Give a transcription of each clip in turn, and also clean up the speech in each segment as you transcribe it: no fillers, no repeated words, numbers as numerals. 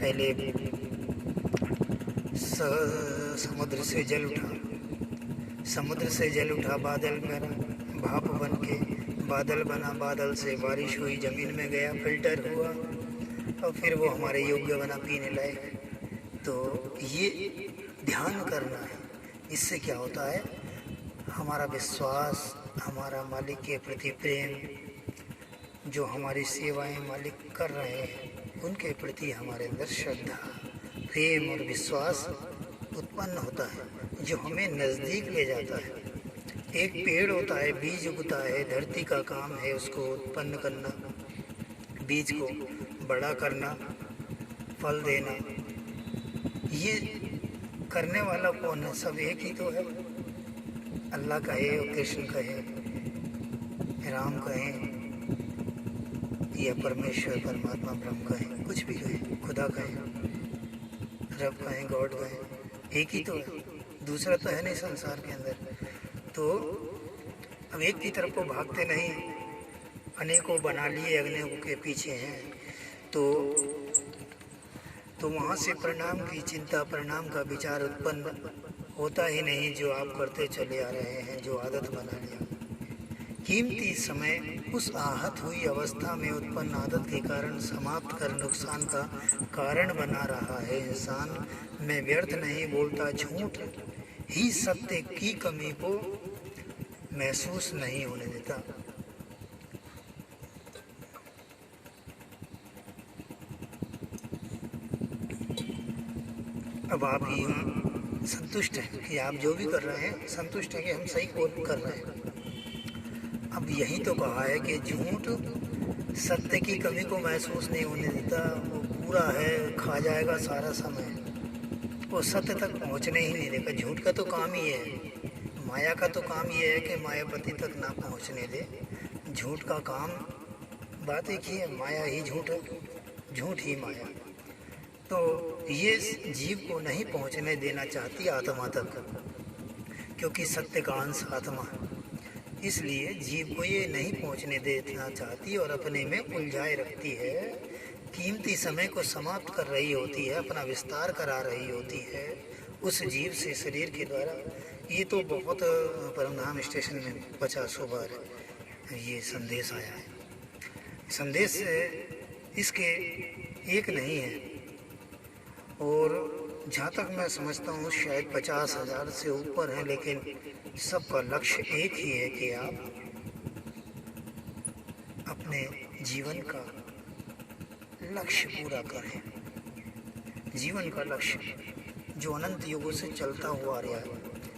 पहले समुद्र से जल उठा, समुद्र से जल उठा बादल मेरा, भाप बन के बादल बना, बादल से बारिश हुई, ज़मीन में गया, फिल्टर हुआ और फिर वो हमारे योग्य बना, पीने लायक। तो ये ध्यान करना है। इससे क्या होता है, हमारा विश्वास, हमारा मालिक के प्रति प्रेम, जो हमारी सेवाएं मालिक कर रहे हैं उनके प्रति हमारे अंदर श्रद्धा, प्रेम और विश्वास उत्पन्न होता है, जो हमें नज़दीक ले जाता है। एक पेड़ होता है, बीज उगता है, धरती का काम है उसको उत्पन्न करना, बीज को बड़ा करना, फल देना। ये करने वाला कौन है? सब एक ही तो है। अल्लाह कहे, कृष्ण कहे, राम कहें या परमेश्वर परमात्मा ब्रह्म कहें, कुछ भी कहें, खुदा कहें, रब कहें, गॉड कहें, एक ही तो है, दूसरा तो है नहीं संसार के अंदर। तो अब एक की तरफ को भागते नहीं, अनेकों बना लिए, अनेकों के पीछे हैं। तो वहाँ से परिणाम की चिंता, परिणाम का विचार उत्पन्न होता ही नहीं, जो आप करते चले आ रहे हैं, जो आदत बना लिया। कीमती समय उस आहत हुई अवस्था में उत्पन्न आदत के कारण समाप्त कर नुकसान का कारण बना रहा है। इंसान मैं व्यर्थ नहीं बोलता, झूठ ही सत्य की कमी को महसूस नहीं होने देता। अब आप ही संतुष्ट हैं कि आप जो भी कर रहे हैं, संतुष्ट हैं कि हम सही कर रहे हैं। अब यही तो कहा है कि झूठ सत्य की कमी को महसूस नहीं होने देता, वो पूरा है, खा जाएगा सारा समय, वो सत्य तक पहुंचने ही नहीं देगा। झूठ का तो काम ही है, माया का तो काम ये है कि मायापति तक ना पहुंचने दे। झूठ का काम बात एक ही है, माया ही झूठ है, झूठ ही माया। तो ये जीव को नहीं पहुंचने देना चाहती आत्मा तक, क्योंकि सत्य का अंश आत्मा है। इसलिए जीव को ये नहीं पहुंचने देना चाहती और अपने में उलझाए रखती है। कीमती समय को समाप्त कर रही होती है, अपना विस्तार करा रही होती है उस जीव से शरीर के द्वारा। ये तो बहुत परमधाम स्टेशन में 50 बार ये संदेश आया है। संदेश इसके एक नहीं है, और जहाँ तक मैं समझता हूँ शायद 50,000 से ऊपर है, लेकिन सबका लक्ष्य एक ही है कि आप अपने जीवन का लक्ष्य पूरा करें। जीवन का लक्ष्य जो अनंत युगों से चलता हुआ आ रहा है,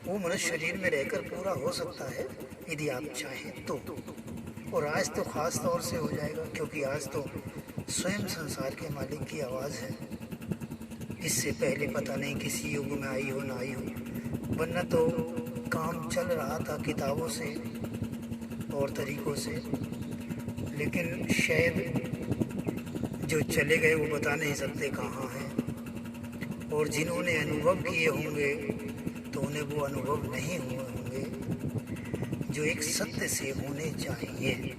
वो मनुष्य शरीर में रहकर पूरा हो सकता है यदि आप चाहें तो। और आज तो ख़ास तौर से हो जाएगा, क्योंकि आज तो स्वयं संसार के मालिक की आवाज़ है। इससे पहले पता नहीं किसी युग में आई हो ना आई हो, वरना तो काम चल रहा था किताबों से और तरीक़ों से, लेकिन शायद जो चले गए वो बता नहीं सकते कहाँ हैं, और जिन्होंने अनुभव किए होंगे तो उन्हें वो अनुभव नहीं हुए होंगे जो एक सत्य से होने चाहिए,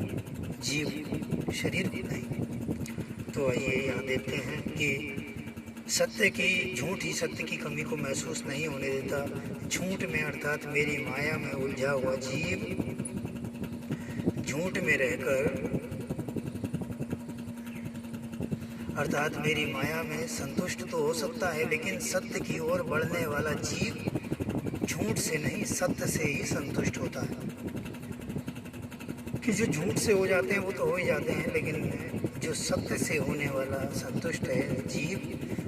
जीव शरीर को नहीं। तो आइए यहाँ देखते हैं कि सत्य की, झूठ ही सत्य की कमी को महसूस नहीं होने देता। झूठ में अर्थात मेरी माया में उलझा हुआ जीव झूठ में रहकर अर्थात मेरी माया में संतुष्ट तो हो सकता है, लेकिन सत्य की ओर बढ़ने वाला जीव झूठ से नहीं सत्य से ही संतुष्ट होता है। कि जो झूठ से हो जाते हैं वो तो हो ही जाते हैं, लेकिन जो सत्य से होने वाला संतुष्ट है जीव,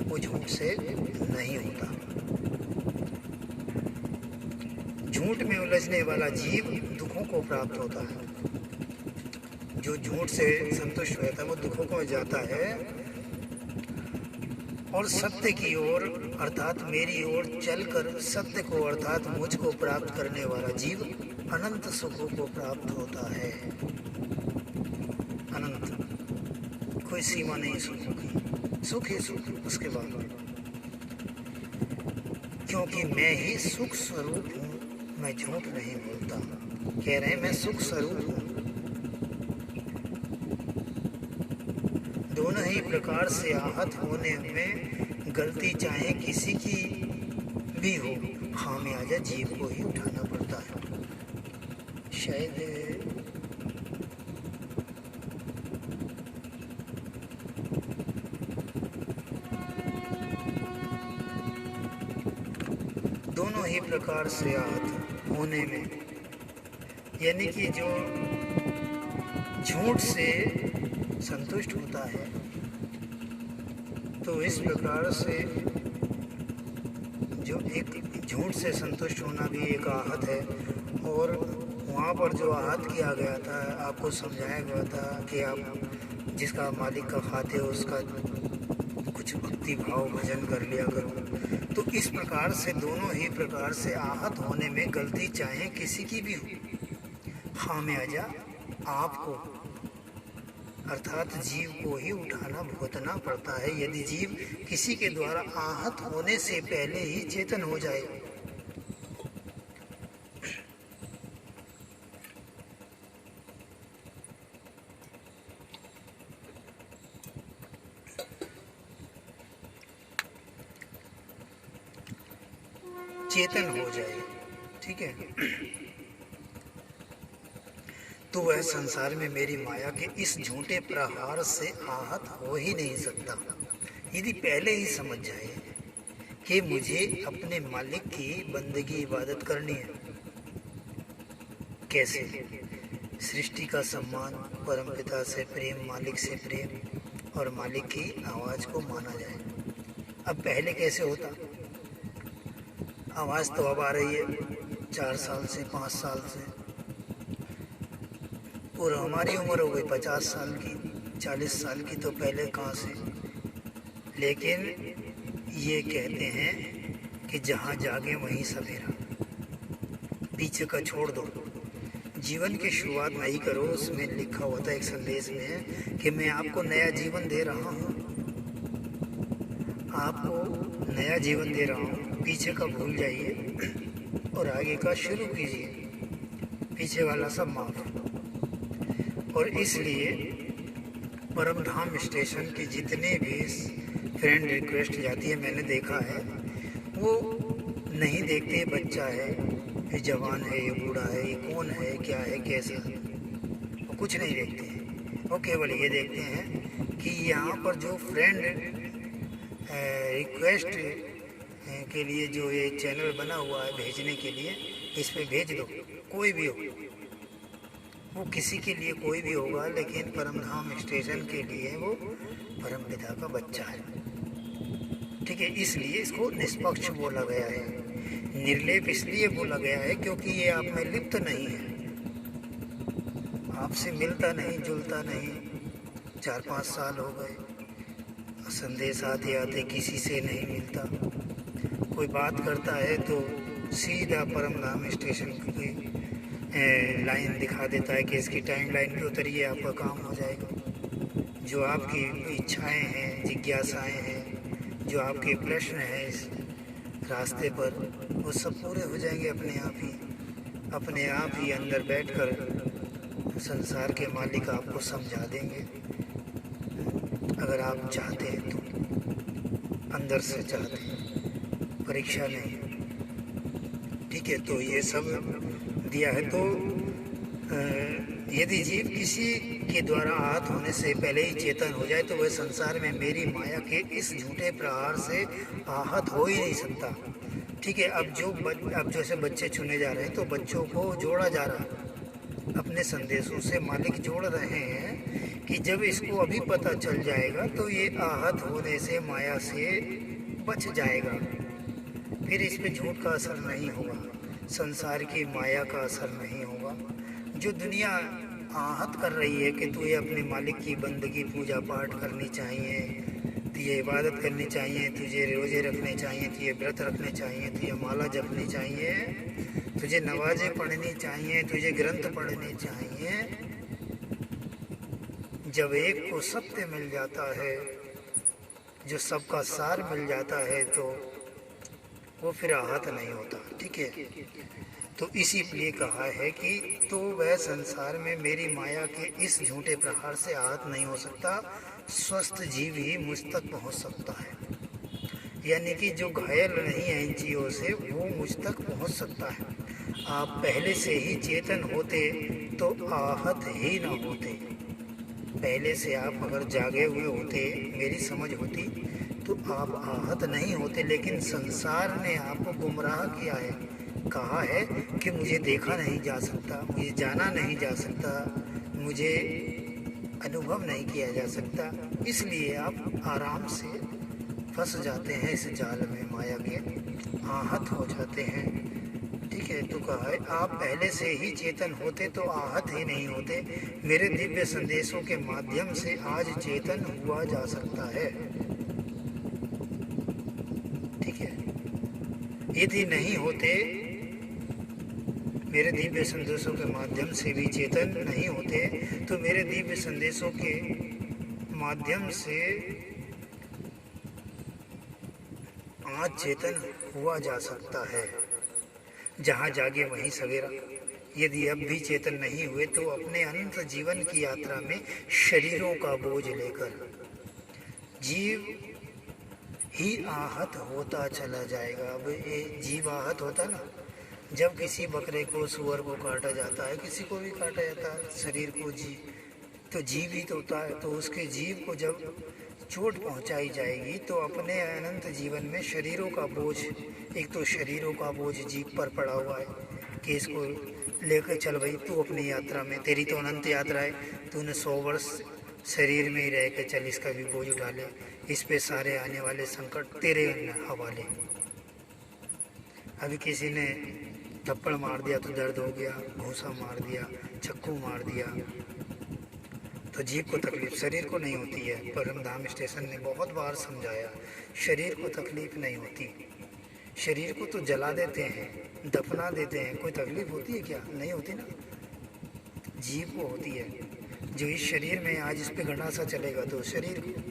वो झूठ से नहीं होता। झूठ में उलझने वाला जीव दुखों को प्राप्त होता है। जो झूठ से संतुष्ट रहता है वो दुखों को जाता है, और सत्य की ओर अर्थात मेरी ओर चलकर सत्य को अर्थात मुझ को प्राप्त करने वाला जीव अनंत सुखों को प्राप्त होता है। अनंत, कोई सीमा नहीं सुखों की, सुख ही सुख उसके बाद, क्योंकि मैं ही सुख स्वरूप हूँ, मैं झूठ नहीं बोलता। कह रहे हैं मैं सुख स्वरूप हूँ। दोनों ही प्रकार से आहत होने में गलती चाहे किसी की भी हो, खामियाजा जीव को ही उठाना पड़ता है। शायद दोनों ही प्रकार से आहत होने में, यानी कि जो झूठ से संतुष्ट होता है, तो इस प्रकार से जो एक झूठ से संतुष्ट होना भी एक आहत है। और वहाँ पर जो आहत किया गया था, आपको समझाया गया था कि आप जिसका मालिक का खाते हो उसका कुछ भक्ति भाव भजन कर लिया करो। तो इस प्रकार से दोनों ही प्रकार से आहत होने में गलती चाहे किसी की भी हो, खामियाजा आपको अर्थात जीव को ही उठाना भुगतना पड़ता है, यदि जीव किसी के द्वारा आहत होने से पहले ही चेतन हो जाए। चेतन हो जाए, ठीक है, तो वह संसार में मेरी माया के इस झूठे प्रहार से आहत हो ही नहीं सकता। यदि पहले ही समझ जाए कि मुझे अपने मालिक की बंदगी इबादत करनी है। कैसे? सृष्टि का सम्मान, परमपिता से प्रेम, मालिक से प्रेम और मालिक की आवाज़ को माना जाए। अब पहले कैसे होता? आवाज़ तो अब आ रही है 4 साल से, 5 साल से, और हमारी उम्र हो गई 50 साल की, 40 साल की, तो पहले कहाँ से। लेकिन ये कहते हैं कि जहाँ जागे वहीं सवेरा, पीछे का छोड़ दो, जीवन की शुरुआत नहीं करो। उसमें लिखा हुआ था एक संदेश में कि मैं आपको नया जीवन दे रहा हूँ, आपको नया जीवन दे रहा हूँ, पीछे का भूल जाइए और आगे का शुरू कीजिए, पीछे वाला सब माफ। और इसलिए परमधाम स्टेशन की जितने भी फ्रेंड रिक्वेस्ट जाती है, मैंने देखा है, वो नहीं देखते बच्चा है, ये जवान है, ये बूढ़ा है, ये कौन है, क्या है, कैसा, वो कुछ नहीं देखते हैं। वो केवल ये देखते हैं कि यहाँ पर जो फ्रेंड रिक्वेस्ट के लिए जो ये चैनल बना हुआ है भेजने के लिए, इस पे भेज दो, कोई भी हो, वो किसी के लिए कोई भी होगा, लेकिन परमधाम स्टेशन के लिए वो परमपिता का बच्चा है, ठीक है। इसलिए इसको निष्पक्ष बोला गया है, निर्लेप इसलिए बोला गया है क्योंकि ये आप में लिप्त नहीं है, आपसे मिलता नहीं जुलता नहीं। 4-5 साल हो गए, संदेश आते आते किसी से नहीं मिलता, कोई बात करता है तो सीधा परमधाम स्टेशन की लाइन दिखा देता है कि इसकी टाइम लाइन पे उतरिए, आपका काम हो जाएगा। जो आपकी इच्छाएं हैं, जिज्ञासाएं हैं, जो आपके प्रश्न हैं इस रास्ते पर, वो सब पूरे हो जाएंगे अपने आप ही अंदर बैठकर संसार के मालिक आपको समझा देंगे, अगर आप चाहते हैं तो, अंदर से चाहते हैं, परीक्षा नहीं, ठीक है। तो ये सब दिया है। तो यदि जीव किसी के द्वारा आहत होने से पहले ही चेतन हो जाए तो वह संसार में मेरी माया के इस झूठे प्रहार से आहत हो ही नहीं सकता, ठीक है। अब जैसे बच्चे चुने जा रहे हैं तो बच्चों को जोड़ा जा रहा है, अपने संदेशों से मालिक जोड़ रहे हैं कि जब इसको अभी पता चल जाएगा तो ये आहत होने से माया से बच जाएगा, फिर इस पे झूठ का असर नहीं होगा, संसार की माया का असर नहीं होगा। जो दुनिया आहत कर रही है कि तुझे अपने मालिक की बंदगी, पूजा पाठ करनी चाहिए, तुझे इबादत करनी चाहिए, तुझे रोजे रखने चाहिए, तुझे व्रत रखने चाहिए, तुझे माला जपनी चाहिए, तुझे नमाजें पढ़नी चाहिए, तुझे ग्रंथ पढ़ने चाहिए, जब एक को सत्य मिल जाता है, जो सबका सार मिल जाता है, तो वो फिर आहत नहीं होता, ठीक है। तो इसीलिए कहा है कि तो वह संसार में मेरी माया के इस झूठे प्रहार से आहत नहीं हो सकता, स्वस्थ जीव ही मुझ तक पहुंच सकता है। यानी कि जो घायल नहीं है इन चीज़ों से, वो मुझ तक पहुंच सकता है। आप पहले से ही चेतन होते तो आहत ही ना होते। पहले से आप अगर जागे हुए होते, मेरी समझ होती, तो आप आहत नहीं होते। लेकिन संसार ने आपको गुमराह किया है, कहा है कि मुझे देखा नहीं जा सकता, मुझे जाना नहीं जा सकता, मुझे अनुभव नहीं किया जा सकता। इसलिए आप आराम से फंस जाते हैं इस जाल में, माया के आहत हो जाते हैं। ठीक है, तो कहा है आप पहले से ही चेतन होते तो आहत ही नहीं होते। मेरे दिव्य संदेशों के माध्यम से आज चेतन हुआ जा सकता है। ठीक है, यदि नहीं होते, मेरे दिव्य संदेशों के माध्यम से भी चेतन नहीं होते, तो मेरे दिव्य संदेशों के माध्यम से आज चेतन हुआ जा सकता है। जहाँ जागे वहीं सवेरा। यदि अब भी चेतन नहीं हुए तो अपने अनंत जीवन की यात्रा में शरीरों का बोझ लेकर जीव ही आहत होता चला जाएगा। अब ये जीव आहत होता ना, जब किसी बकरे को, सुअर को काटा जाता है, किसी को भी काटा जाता है, शरीर को तो जीव ही तो होता है। तो उसके जीव को जब चोट पहुंचाई जाएगी तो अपने अनंत जीवन में शरीरों का बोझ, एक तो शरीरों का बोझ जीव पर पड़ा हुआ है कि इसको लेकर चल भाई तू अपनी यात्रा में, तेरी तो अनंत यात्रा है, तूने 100 वर्ष शरीर में ही रह के चल, इसका भी बोझ उठा ले, इस पे सारे आने वाले संकट तेरे हवाले। अभी किसी ने थप्पड़ मार दिया तो दर्द हो गया, घूंसा मार दिया, चक्कू मार दिया, तो जीव को तकलीफ, शरीर को नहीं होती है। परमधाम स्टेशन ने बहुत बार समझाया, शरीर को तकलीफ नहीं होती। शरीर को तो जला देते हैं, दफना देते हैं, कोई तकलीफ होती है क्या? नहीं होती ना। जीव को होती है। जो इस शरीर में आज इस पे गंडासा चलेगा तो शरीर को,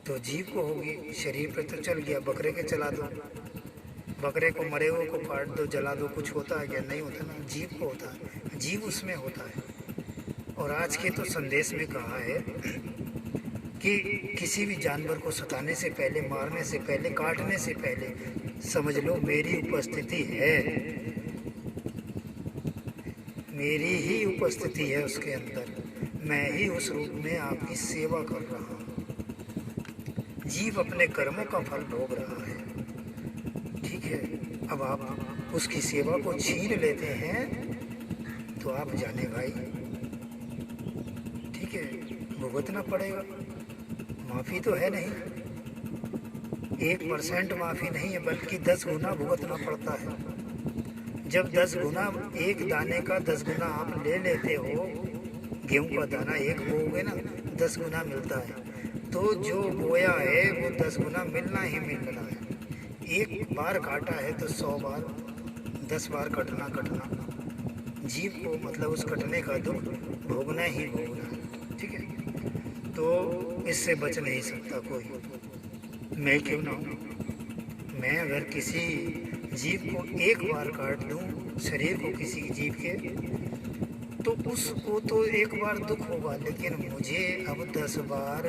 तो जीव को होगी। शरीर पर तो चल गया, बकरे के चला दो, बकरे को, मरे हुए को काट दो, जला दो, कुछ होता है क्या? नहीं होता ना। जीव को होता है, जीव उसमें होता है। और आज के तो संदेश में कहा है कि किसी भी जानवर को सताने से पहले, मारने से पहले, काटने से पहले समझ लो मेरी उपस्थिति है, मेरी ही उपस्थिति है उसके अंदर, मैं ही उस रूप में आपकी सेवा कर रहा हूँ। जीव अपने कर्मों का फल भोग रहा है। ठीक है, अब आप उसकी सेवा को छीन लेते हैं तो आप जाने भाई, ठीक है, भुगतना पड़ेगा। माफ़ी तो है नहीं, 1% माफ़ी नहीं है, बल्कि 10 गुना भुगतना पड़ता है। जब 10 गुना, एक दाने का 10 गुना आप ले लेते हो, गेहूं का दाना एक बोओगे ना, 10 गुना मिलता है, तो जो बोया है वो 10 गुना मिलना ही मिलना है। एक बार काटा है तो 100 बार, 10 बार कटना। जीव को मतलब उस कटने का दुख भोगना ही भोगना है। ठीक है, तो इससे बच नहीं सकता कोई, मैं क्यों ना हूँ। मैं अगर किसी जीव को एक बार काट दूँ, शरीर को किसी जीव के, तो उसको तो एक बार दुख होगा, लेकिन मुझे अब 10 बार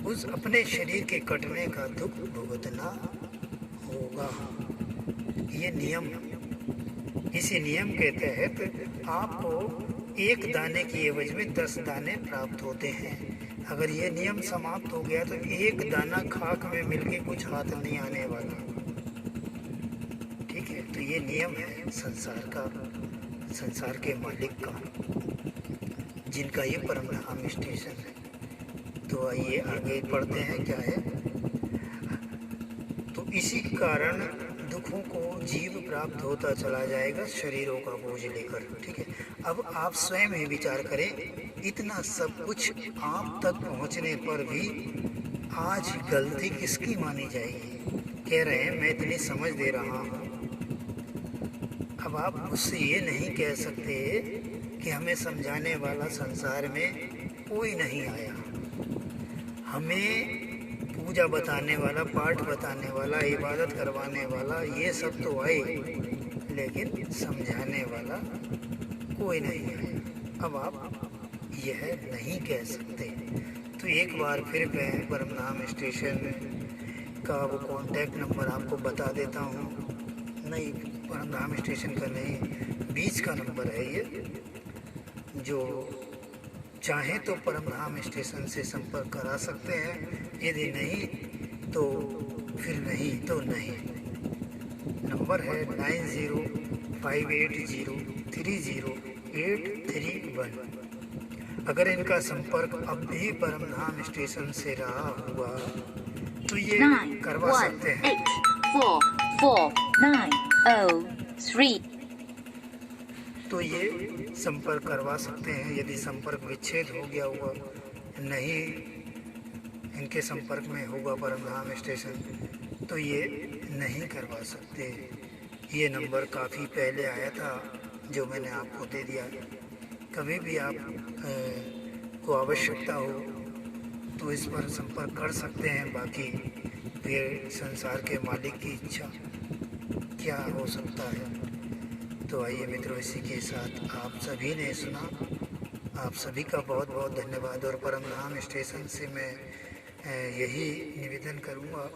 उस अपने शरीर के कटने का दुख भुगतना होगा। ये नियम, इसी नियम के तहत आपको एक दाने की एवज में 10 दाने प्राप्त होते हैं। अगर ये नियम समाप्त हो गया तो एक दाना खाक में मिलके कुछ हाथ नहीं आने वाला। ठीक है, तो ये नियम है संसार का, संसार के मालिक का, जिनका ये परमधाम स्टेशन है। तो आइए आगे पढ़ते हैं क्या है। तो इसी कारण दुखों को जीव प्राप्त होता चला जाएगा शरीरों का बोझ लेकर। ठीक है, अब आप स्वयं ही विचार करें, इतना सब कुछ आप तक पहुंचने पर भी आज गलती किसकी मानी जाएगी? कह रहे हैं मैं इतनी समझ दे रहा हूँ। अब आप मुझसे ये नहीं कह सकते कि हमें समझाने वाला संसार में कोई नहीं आया, हमें पूजा बताने वाला, पाठ बताने वाला, इबादत करवाने वाला, ये सब तो आए, लेकिन समझाने वाला कोई नहीं आया। अब आप यह नहीं कह सकते। तो एक बार फिर मैं परमधाम स्टेशन का वो कॉन्टैक्ट नंबर आपको बता देता हूँ। नहीं, परमधाम स्टेशन का नहीं, बीच का नंबर है ये। जो चाहे तो परमधाम स्टेशन से संपर्क करा सकते हैं, यदि नहीं तो फिर नहीं तो नहीं। नंबर है 9058030831। अगर इनका संपर्क अब भी परमधाम स्टेशन से रहा हुआ तो ये करवा सकते हैं। 91844903 तो ये संपर्क करवा सकते हैं। यदि संपर्क विच्छेद हो गया हुआ, नहीं इनके संपर्क में होगा परमधाम स्टेशन, तो ये नहीं करवा सकते। ये नंबर काफ़ी पहले आया था जो मैंने आपको दे दिया। कभी भी आप को आवश्यकता हो तो इस पर संपर्क कर सकते हैं। बाकी फिर संसार के मालिक की इच्छा क्या हो सकता है। तो आइए मित्रों, इसी के साथ आप सभी ने सुना, आप सभी का बहुत बहुत धन्यवाद। और परमधाम स्टेशन से मैं यही निवेदन करूँगा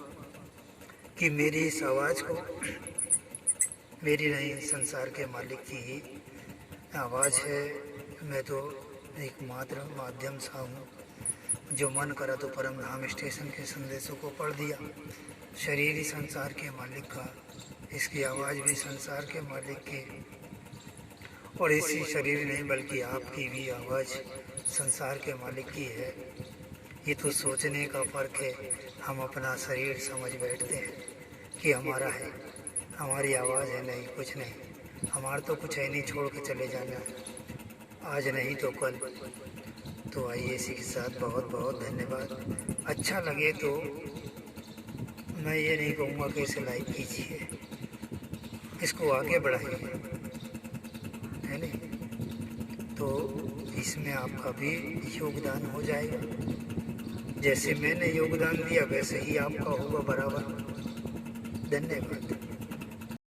कि मेरी इस आवाज़ को, मेरी नहीं संसार के मालिक की ही आवाज़ है। मैं तो एक मात्र माध्यम सा हूँ, जो मन करा तो परमधाम स्टेशन के संदेशों को पढ़ दिया। शरीर ही संसार के मालिक का, इसकी आवाज़ भी संसार के मालिक की, और इसी शरीर नहीं बल्कि आपकी भी आवाज़ संसार के मालिक की है। ये तो सोचने का फ़र्क है। हम अपना शरीर समझ बैठते हैं कि हमारा है, हमारी आवाज़ है। नहीं, कुछ नहीं, हमारा तो कुछ है नहीं, छोड़ के चले जाना है, आज नहीं तो कल। तो आइए, इसी के साथ बहुत बहुत धन्यवाद। अच्छा लगे तो मैं ये नहीं कहूँगा कि इसे लाइक कीजिए, इसको आगे बढ़ाइए, है नहीं? तो इसमें आपका भी योगदान हो जाएगा। जैसे मैंने योगदान दिया वैसे ही आपका होगा बराबर। धन्यवाद।